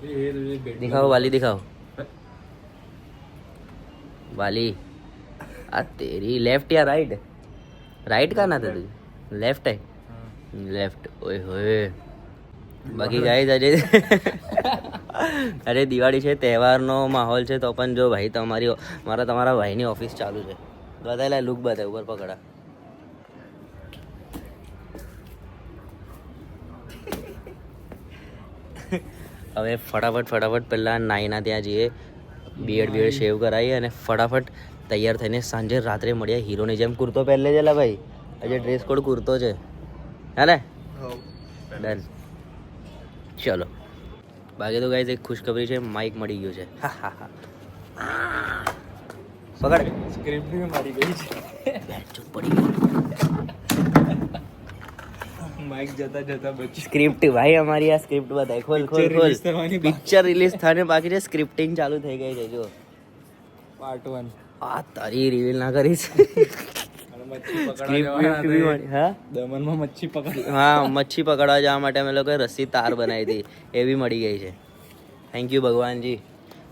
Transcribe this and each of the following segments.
दिखाओ वाली, दिखाओ वाली। आ तेरी लेफ्ट या राइट? राइट का ना था तुझे? लेफ्ट है, લેફ્ટ. ઓય હોય. બાકી ગાઈઝ આજે અરે દિવાળી છે, તહેવારનો માહોલ છે, તો પણ જો ભાઈ તમારા ભાઈની ઓફિસ ચાલુ છે. બતાવેલા લુક બતાવે ઉપર પકડા. હવે ફટાફટ પહેલાં નાઈના ત્યાં જઈએ, બીએડ શેવ કરાવીએ અને ફટાફટ તૈયાર થઈને સાંજે રાત્રે મળીએ હીરોની જેમ. કુર્તો પહેરલે છે ભાઈ, આજે ડ્રેસ કોડ કુર્તો છે હે ને? ડન. ચલો બાકી તો ગાઈઝ એક ખુશખબરી છે, માઇક મળી ગયું છે. પકડ. સ્ક્રિપ્ટ મારી ગઈ છે. ચૂપ પડી ગયો માઇક જતા બચી. સ્ક્રિપ્ટ ભાઈ અમારી આ સ્ક્રિપ્ટ બતાય. ખોલ. પિક્ચર રિલીઝ થવાને બાકી છે, સ્ક્રિપ્ટિંગ ચાલુ થઈ ગઈ છે. જો પાર્ટ 1. આ તારી રિવીલ ના કરીશ. મચ્છી પકડવા જવા માટે અમે લોકોએ રસ્સી તાર બનાવી હતી, એવી મળી ગઈ છે. Thank you Bhagwanji.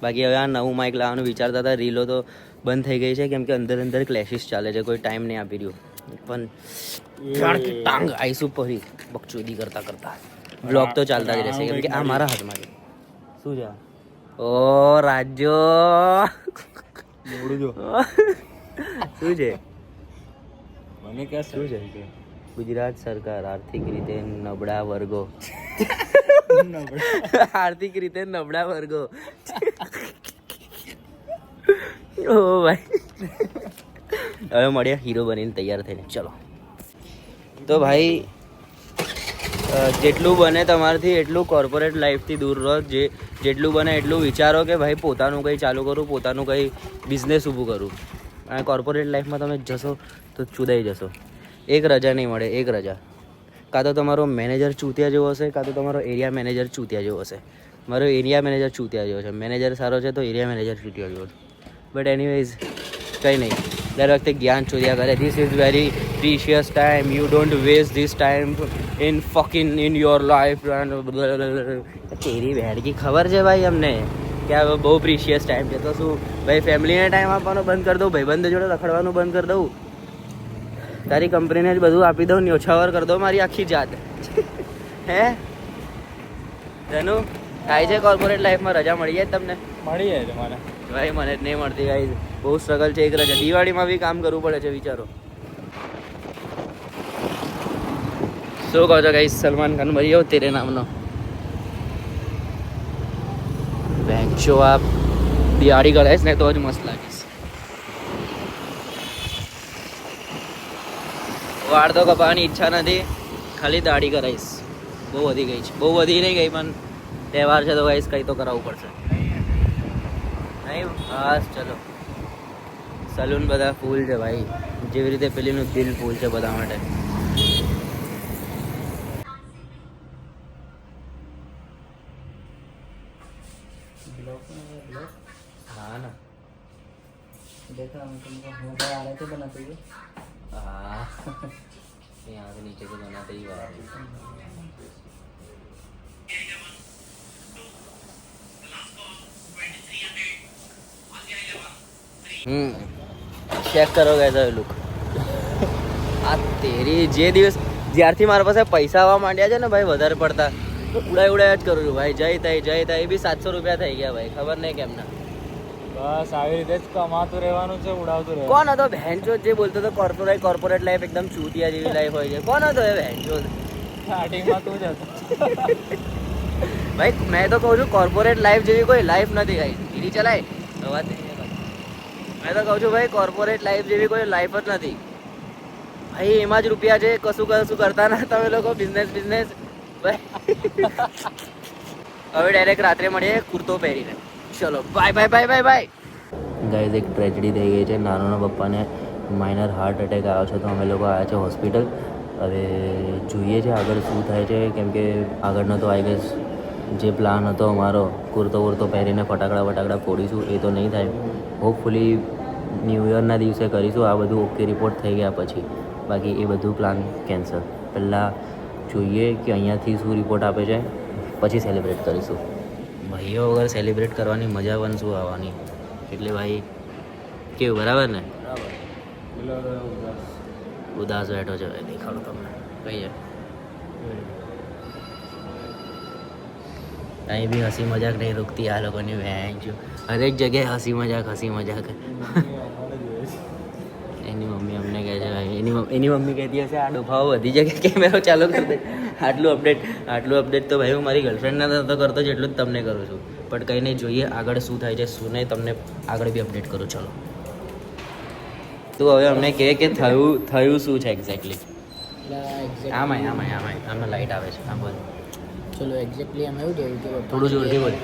બાકી હવે આ નવું માઇક લાવવાનું વિચારતા હતા. રીલો તો બંધ થઈ ગઈ છે કેમ કે અંદર ક્લેશિસ ચાલે છે, કોઈ ટાઈમ નહીં આપી રહ્યું. પણ ટાંગ આઈશું પરી બકચોદી કરતા બ્લોગ તો ચાલતા જ રહેશે કેમ કે આ મારા હાથમાં છે. શું છે? ઓ રાજ્યો શું છે? મને ક્યાં શું છે? ગુજરાત સરકાર આર્થિક રીતે નબળા વર્ગો ઓ ભાઈ હવે મળ્યા હીરો બનીને તૈયાર થઈને. ચલો તો ભાઈ જેટલું બને તમારાથી એટલું કોર્પોરેટ લાઈફથી દૂર રહો. જેટલું બને એટલું વિચારો કે ભાઈ પોતાનું કંઈ ચાલુ કરું, પોતાનું કંઈ બિઝનેસ ઊભું કરું. અને કોર્પોરેટ લાઈફમાં તમે જશો તો ચૂદાઈ જશો. એક રજા નહીં મળે, એક રજા. કાં તો તમારો મેનેજર ચૂતિયા જેવો હશે, કાં તો તમારો એરિયા મેનેજર ચૂતિયા જેવો હશે. મારો એરિયા મેનેજર ચૂતિયા જેવો છે, મેનેજર સારો છે તો એરિયા મેનેજર ચૂતિયા જેવો છે. બટ એનીવેઝ કંઈ નહીં, દર વખતે જ્ઞાન ચોર્યા કરે. This is very precious time, you don't waste this time in your life. તેરી વેડકી ખબર છે ભાઈ અમને કે આ બહુ પ્રીશિયસ ટાઈમ છે, તો શું ભાઈ ફેમિલીને ટાઈમ આપવાનો બંધ કરી દઉં, ભાઈબંધ જોડે રખડવાનું બંધ કરી દઉં, તારી કંપનીને જ બધું આપી દઉં, ન્યોછાવર કરી દઉં મારી આખી જાત. હે ધનુ થાય છે કોર્પોરેટ લાઈફમાં રજા મળી જાય તમને? મળી જાય તમારે ભાઈ મને જ નહીં મળતી ગાઈઝ, બહુ સ્ટ્રગલ છે. એક રજા દિવાળીમાં બી કામ કરવું પડે છે, વિચારો. શું કહો છો ગાઈઝ? સલમાન ખાન મરી જાવ તેરે નામનો. બેન્ચો આપ દિવાળી કરાઈશ ને તો જ મસ્ત લાગીશ. વાળ તો કપાવવાની ઈચ્છા નથી, ખાલી દાઢી કરાઈશ. બહુ વધી ગઈ છે, બહુ વધી નહીં ગઈ પણ તહેવાર છે તો ગાઈશ કંઈ તો કરાવવું પડશે. નહીં બસ ચલો. સલૂન બધા ફૂલ છે ભાઈ, જેવી રીતે પેલીનું દિલ ફૂલ છે બધા માટે. हाँ ना देखा हम तुमको होगा आ रहे थे बनाते हुए. हाँ यहाँ से नीचे से बनाते ही आ रहे. ચેક કરો ગઈ તો લુક. આ તેરી જે દિવસ જ્યારથી મારા પાસે પૈસા આવવા માંડ્યા છે ને ભાઈ વધારે પડતા, તો ઉડાય જ કરું છું ભાઈ. જય થાય એ બી 700 રૂપિયા થઈ ગયા ભાઈ, ખબર નહીં કેમ ના. બસ આવી રીતે જ કમાતું રહેવાનું છે, ઉડાવતું રહેવાનું. કોણ હતો ભેંચો જે બોલતો હતો કોર્પોરેટ લાઈફ એકદમ ચૂતિયા જેવી લાઈફ હોય છે? કોણ હતો એ ભેંચો? સ્ટાર્ટિંગમાં તું જ હતો ભાઈ. મેં તો કહું છું કોર્પોરેટ લાઈફ જેવી કોઈ લાઈફ નથી ભાઈ. ધીરી ચલાય અવાજ નહીં. મેં તો કહું છું ભાઈ કોર્પોરેટ લાઈફ જેવી કોઈ લાઈફ જ નથી ભાઈ. એમાં જ રૂપિયા છે, કશું કરતા ના તમે લોકો. બિઝનેસ ભાઈ. હવે ડાયરેક્ટ રાત્રે મળીએ કુર્તો પહેરીને. ચલો બાય. ગાઈઝ એક ટ્રેજડી થઈ ગઈ છે. નાનોના પપ્પાને માઇનર હાર્ટ એટેક આવ્યો છે, તો અમે લોકો આવ્યા છે હોસ્પિટલ. હવે જોઈએ છે આગળ શું થાય છે, કેમ કે આગળનો તો આઈ ગેસ જે પ્લાન હતો અમારો કુર્તો પહેરીને ફટાકડા ફોડીશું એ તો નહીં થાય. હોપફુલી ન્યૂ યરના દિવસે કરીશું. આ બધું ઓકે રિપોર્ટ થઈ ગયા પછી બાકી એ બધું પ્લાન કેન્સલ. પહેલાં જોઈએ કે અહીંયાથી શું રિપોર્ટ આપે છે, પછી સેલિબ્રેટ કરીશું. ભાઈઓ વગર સેલિબ્રેટ કરવાની મજા પણ શું આવવાની. એટલે ભાઈ કેવું બરાબર ને? ઉદાસ બેઠો છે ભાઈ, દેખાડો તમને કઈ છે. અહીં બી હસી મજાક નહીં રૂકતી આ લોકોની વેચ. હરેક જગ્યાએ હસી મજાક. એની મમ્મી અમને કહે છે ભાઈ, એની મમ્મી કહેતી હશે આ ડોફાઓ બધી જગ્યાએ કેમેરો ચાલુ કરી દે. આટલું અપડેટ તો ભાઈ હું મારી ગર્લફ્રેન્ડના નહોતો કરતો જેટલું જ તમને કરું છું. પણ કંઈ નહીં, જોઈએ આગળ શું થાય છે શું નહીં, તમને આગળ બી અપડેટ કરું. ચલો તું હવે અમને કહે કે થયું શું છે એક્ઝેક્ટલી. આમાં લાઈટ આવે છે. હા બોલ. ચલો એક્ઝેક્ટલી એમ એવું થયું કે થોડું જોરથી બોલ.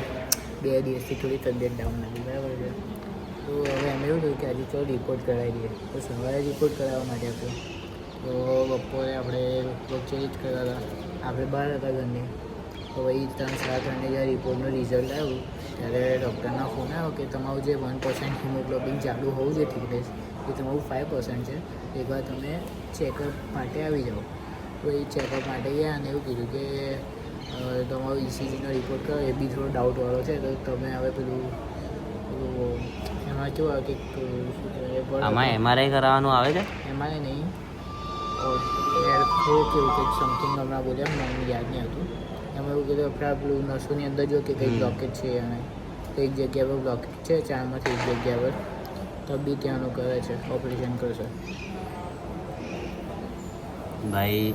2 દિવસથી થોડી તબિયત ડાઉન હતી, બરાબર છે. તો હવે એમ એવું થયું કે આજે ચલો રિપોર્ટ કરાવી દઈએ. તો સવારે રિપોર્ટ કરાવવા માટે આપ્યો. તો બપોરે આપણે વચ્ચે જ કર્યા હતા, આપણે બહાર હતા ઘરની. તો ભાઈ 3-3 જ્યારે રિપોર્ટનું રિઝલ્ટ આવ્યું ત્યારે ડૉક્ટરના ફોન આવ્યો કે તમારું જે 1% હિમોગ્લોબિન ચાલુ હોવું જોઈએ થિકનેસ એ તમારું 5% છે. એકવાર તમે ચેકઅપ માટે આવી જાઓ. તો એ ચેકઅપ માટે ગયા અને એવું કીધું કે તમારો ઇસીજીનો રિપોર્ટ કરો, એ બી થોડો ડાઉટવાળો છે. તો તમે હવે પેલું એમાં કેવું આવે કે શું કહેવાય, આમાં એમઆરઆઈ કરાવવાનું આવે છે. એમાં નહીં કેવું કે સમથિંગ હમણાં બોલ્યા, મને યાદ નહીં આવતું. એમાં એવું કીધું આપણા પેલું નસોની અંદર જો કે કંઈક બ્લોકેજ છે અને એક જગ્યા પર બ્લોકેજ છે, 4માંથી એક જગ્યા પર. તો બી ત્યાંનું કરે છે, ઓપરેશન કરશે. ભાઈ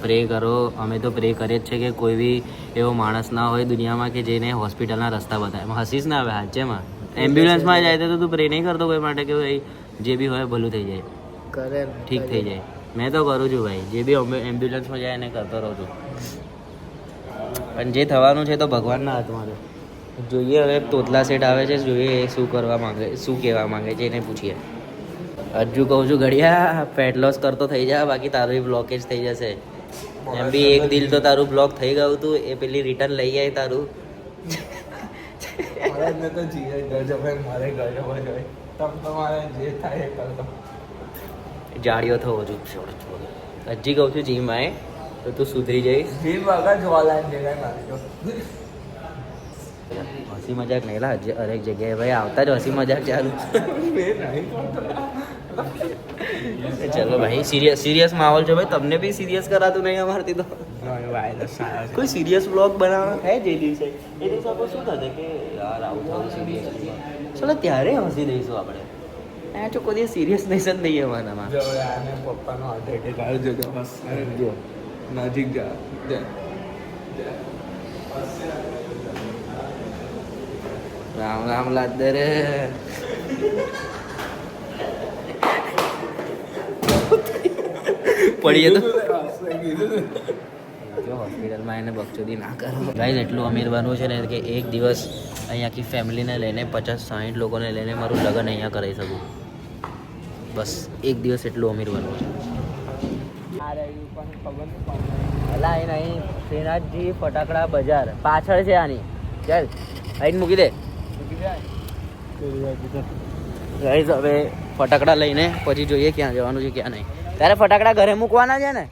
પ્રે કરો. અમે તો પ્રે કરીએ જ છે કે કોઈ બી એવો માણસ ના હોય દુનિયામાં કે જેને હોસ્પિટલના રસ્તા બતાવે. એમાં હસીશ ના આવે હાચેમાં. એમ્બ્યુલન્સમાં જાય તો તું પ્રે નહીં કરતો કોઈ માટે કે ભાઈ જે બી હોય ભલું થઈ જાય, કરે ઠીક થઈ જાય? મેં તો કરું છું ભાઈ, જે બી એમ્બ્યુલન્સમાં જાય એને કરતો રહું છું. પણ જે થવાનું છે તો ભગવાનના હાથમાં છે. જોઈએ હવે તોતલા સેટ આવે છે, જોઈએ એ શું કરવા માંગે, શું કહેવા માંગે છે એને પૂછીએ. હજુ કહું છું ઘડિયા ફેટ લોસ કરતો થઈ જા, બાકી તારું બ્લોકેજ થઈ જશે. એમ બી એક દિલ તો તારું બ્લોક થઈ ગયું હતું, એ પેલી રિટર્ન લઈ આવી તારું. જાડિયો થવો જોઈએ. હજી કહું છું જીમ આય તો તું સુધરી જઈશ. હસી મજાક નહીં લા, હરેક જગ્યાએ ભાઈ આવતા જ હસી મજાક ચાલુ. ચલો ભાઈ, સિરિયસ માહોલ છે ભાઈ. તમને બી સિરિયસ કરાતું નહીં અમારથી તો. કોઈ સિરિયસ બ્લોગ બનાવવાનો થાય જે દિવસે, એ દિવસે આપણે શું થશે કે યાર આવું થયું સિરિયસ. ચલો ત્યારે હસી દઈશું આપણે. આ તો કોઈ સિરિયસ નહીં જ નહીં અમારામાં. પપ્પાનો હાર્ટ એટેક આવ્યો છે, બસ જો નજીક જા. રામ લાદે રે. પડીએ તો હોસ્પિટલમાં એને બકચોદી ના કરો. ગાઈઝ એટલું અમીર બનવું છે ને કે એક દિવસ અહીં આખી ફેમિલીને લઈને 50-60 લોકોને લઈને મારું લગ્ન અહીંયા કરાવી શકું. બસ એક દિવસ એટલું અમીર બનવું છે. અલા એ નહીં, શ્રીનાથજી ફટાકડા બજાર પાછળ છે આની. ચાલ આઈને મૂકી દે. ગાઈઝ હવે ફટાકડા લઈને પછી જોઈએ ક્યાં જવાનું છે ક્યાં નહીં. તારે ફટાકડા ઘરે મૂકવાના છે ને?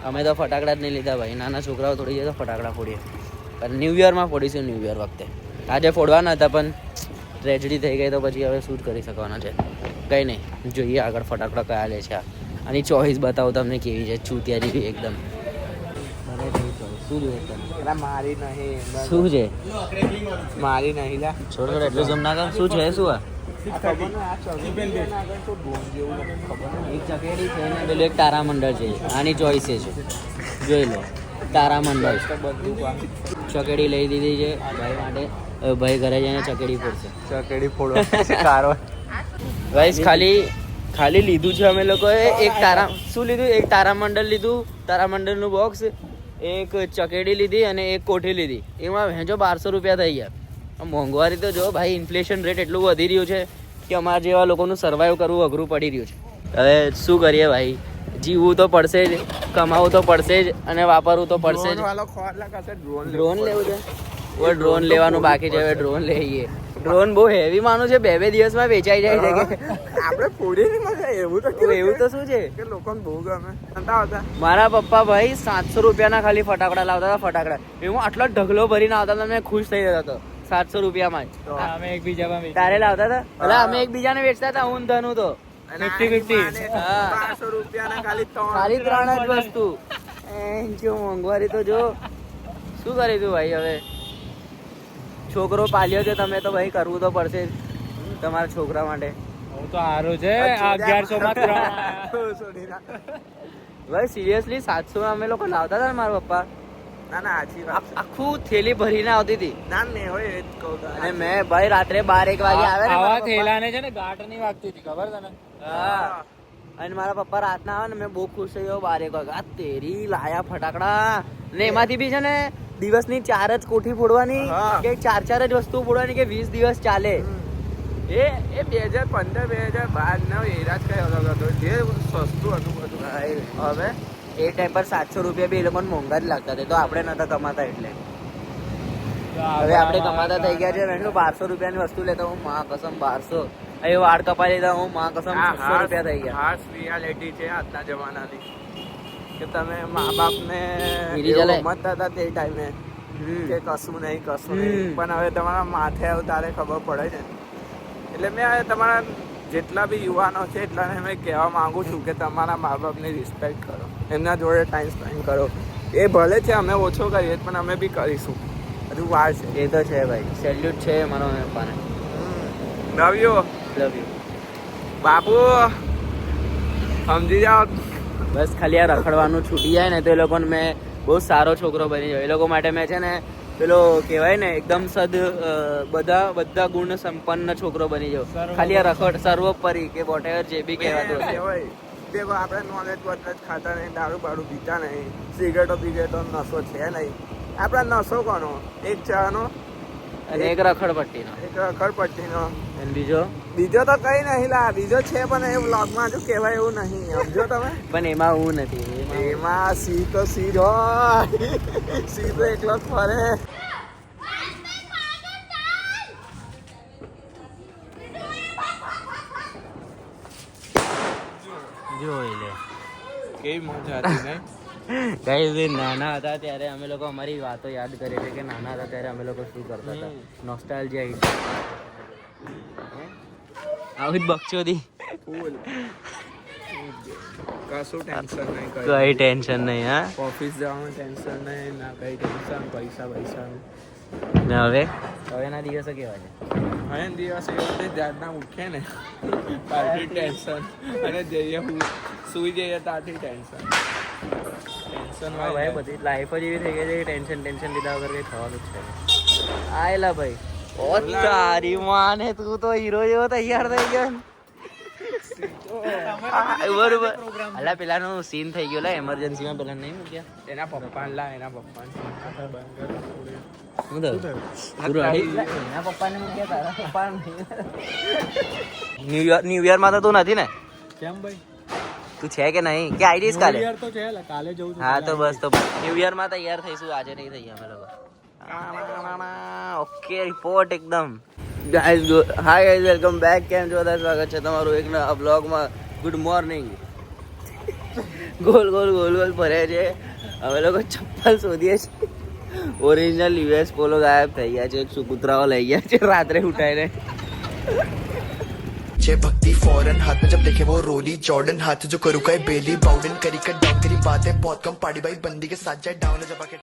અમે તો ફટાકડા જ નહીં લીધા ભાઈ. નાના છોકરાઓ થોડી જાય તો ફટાકડા ફોડીએ. પણ ન્યૂ યરમાં ફોડીશું, ન્યૂ યર વખતે. આજે ફોડવાના હતા પણ ટ્રેજડી થઈ ગઈ તો પછી હવે શું જ કરી શકવાના છે. કંઈ નહીં, જોઈએ આગળ ફટાકડા કયા લે છે. આની ચોઈસ બતાવો તમને કેવી છે, ચૂતિયા જેવી એકદમ. શું જોઈએ મારી નહીં, શું છે? મારી નહીં લા. છોડ છોડ એટલું જમ ના કર. શું છે શું આ? એક ચકેડી છે ને પેલું એક તારામંડળ છે. આની ચોઈસ છે, જોઈ લો. તારામંડળ ચકેડી લઈ દીધી છે ભાઈ માટે. ભાઈ ઘરે જઈને ચકેડી ફોડશે. ચકેડી ફોડવા ભાઈ ખાલી લીધું છે અમે લોકોએ એક શું લીધું? એક તારામંડળ લીધું, તારામંડળનું બોક્સ, એક ચકેડી લીધી અને એક કોઠી લીધી. એમાં ભેંજો 1200 રૂપિયા થઈ ગયા. મોંઘવારી તો જો ભાઈ, ઇન્ફ્લેશન રેટ એટલું વધી રહ્યું છે કે અમારા જેવા લોકોનું સર્વાઈવ કરવું અઘરું પડી રહ્યું છે. હવે શું કરીએ ભાઈ, જીવવું તો પડશે જ, કમાવું તો પડશે જ અને વાપરવું તો પડશે જ. ડ્રોન લેવું છે? ડ્રોન લેવાનું બાકી છે, હવે ડ્રોન લઈએ. ડ્રોન બહુ હેવી માનું છે, 2 દિવસમાં વેચાઈ જાય છે કે આપણે ફોડી નહીં મજા એવું તો એવું તો શું છે કે લોકોને બહુ ગમે હતા. મારા પપ્પા ભાઈ 700 રૂપિયાના ખાલી ફટાકડા લાવતા હતા. ફટાકડા એમાં આટલો ઢગલો ભરીને આવતા હતા, મેં ખુશ થઈ જતો હતો 700 રૂપિયામાં જ. અમે એકબીજામાં તારે લાવતા હતા? એટલે અમે એકબીજાને વેચતા હતા, હું ને ધનુ તો 50-50. હા 500 રૂપિયાના ખાલી ખાલી 3 જ વસ્તુ. જો મોંઘવારી તો જો શું કરી તું ભાઈ. હવે છોકરો પાલ્યો છે તમે તો ભાઈ કરવું તો પડશે જ તમારા છોકરા માટે. હું તો હારું છે 1100 માં 3 ભાઈ સિરિયસલી 700 અમે લોકો લાવતા હતા ને મારા પપ્પા. ના ના સાચી વાત છે. આખું થેલી ભરીને આવતી હતી. ના ને હોય એ જ કહું તો. અને મેં ભાઈ રાત્રે 12-1 વાગે આવે ને આવા મારા પપ્પા. થેલાને છે ને ગાંઠ નહીં વાગતી હતી ખબર તને? હા અને મારા પપ્પા રાતના આવે ને મેં બહુ ખુશ થઈ ગયો 12-1 વાગે. આ તેરી લાયા ફટાકડા ને એમાંથી બી છે ને દિવસની 4 જ કોઠી ફોડવાની હા. કે 4 જ વસ્તુ ફોડવાની કે 20 દિવસ ચાલે. એ 2015 2012 એરા જ કઈ અલગ હતો, જે સસ્તું હતું બધું. હવે એ ટાઈમ પર 700 રૂપિયા બી એ લોકોને મોંઘા જ લાગતા હતા, તો આપણે નતા કમાતા એટલે. હવે આપણે કમાતા થઈ ગયા છે. મેં 1200 રૂપિયાની વસ્તુ લેતા હું માં કસમ 1200. એ વાળ કપાઈ લીધા હું માં કસમ 600 રૂપિયા થઈ ગયા. હાર્શ રિયાલિટી છે આજના જમાનાની કે તમે મા બાપ ને હીરી જલાય. સમજતા હતા તે ટાઈમે કે કશું નહીં પણ હવે તમારા માથે આવે ત્યારે ખબર પડે છે. એટલે મેં હવે તમારા જેટલા બી યુવાનો છે એટલાને મેં કહેવા માંગુ છું કે તમારા મા બાપની રિસ્પેક્ટ કરો, એમના જોડે ટાઈમ સ્પેન્ડ કરો. એ ભલે છે અમે ઓછો કરીએ પણ અમે બી કરીશું, હજુ વાર છે. એ તો છે ભાઈ, સેલ્યુટ છે મારા પપ્પાને. લવ યુ લવ યુ બાપુ, સમજી જાઓ. બસ ખાલી આ રખડવાનું છૂટી જાય ને તો એ લોકોને મેં બહુ સારો છોકરો બની જાય. એ લોકો માટે મેં છે ને પેલો કહેવાય ને એકદમ બધા ગુણ સંપન્ન છોકરો બની જાવ. ખાલી આ રખડ સર્વોપરી કે વોટેવર જે બી કહેવાતું હશે. દેખો આપણે નોલેજ વોલેજ ખાતા નહીં, દારૂ બારૂ પીતા નહીં, સિગરેટો બિગરેટો નશો છે નહીં. આપણા નશો કોનો? એક ચાનો અને એક રખડપટ્ટીનો, એક રખડપટ્ટીનો. અને બીજો તો કઈ નહીં લા, બીજો છે પણ એ વ્લોગમાં જો કહેવાય એવું નહીં, સમજો તમે. પણ એમાં હું નથી. એમાં સી તો સી જ હોય, સી તો એકલો જ ફરે. જોઈ લે કેવી મજા હતી નહીં? ગાઈઝ નાના હતા ત્યારે અમે લોકો અમારી વાતો યાદ કરીએ છીએ કે નાના હતા ત્યારે અમે લોકો શું કરતા હતા. નોસ્ટાલ્જિયા આવી જ બકચોદી. ફૂલ કશું ટેન્શન નહીં, કઈ ટેન્શન નહીં. હા ઓફિસ જવાનું ટેન્શન નહીં, ના કઈ ટેન્શન પૈસાનું. ને હવેના દિવસો કેવા છે? હવે દિવસ એવા જાતના ઉઠે ને ત્યારથી ટેન્શન, અને જઈએ સુઈ જઈએ ત્યારથી ટેન્શન. ભાઈ બધી લાઈફ જ એવી થઈ ગઈ છે કે ટેન્શન લીધા વગર કઈ થવાનું જ છે. આયલા ભાઈ ઓ તારી માને, તું તો હીરો જેવો તૈયાર થઈ ગયો. બરોબર. અલા પેલાનું સીન થઈ ગયો લા, એમરજન્સીમાં પેલા નહીં મૂક્યા એના પપ્પા એના પપ્પાને મૂક્યા, તારા પપ્પા ન્યુ યર માં તો તું નથી ને? કેમ ભાઈ? તું છે કે નહીં કે આઈડીસ કાલે? તો છે કાલે જવું. હા તો બસ તો ન્યુ યર માં તૈયાર થઈશું, આજે નહીં થઈ અમે લોકો. ઓકે રિપોર્ટ એકદમ. Guys hi guys, welcome back. કેમ છો બધા? સ્વાગત છે તમારું એક નવા બ્લોગમાં. Good morning. ગોલ ફરે છે. અમે લોકો ચપ્પલ શોધીએ છીએ. ઓરિજિનલ યુએસ પોલો ગાયબ થઈ ગયા છે. કૂતરાઓ લઈ ગયા છે રાત્રે ઉઠાઈને. जय भक्ति फौरन हाथ में जब देखे वो रोली जॉर्डन हाथ जो करू का बेली बाउडन करी कर डाउन करी बातें बहुत कम पाड़ी भाई बंदी के साथ जाए डाउन जब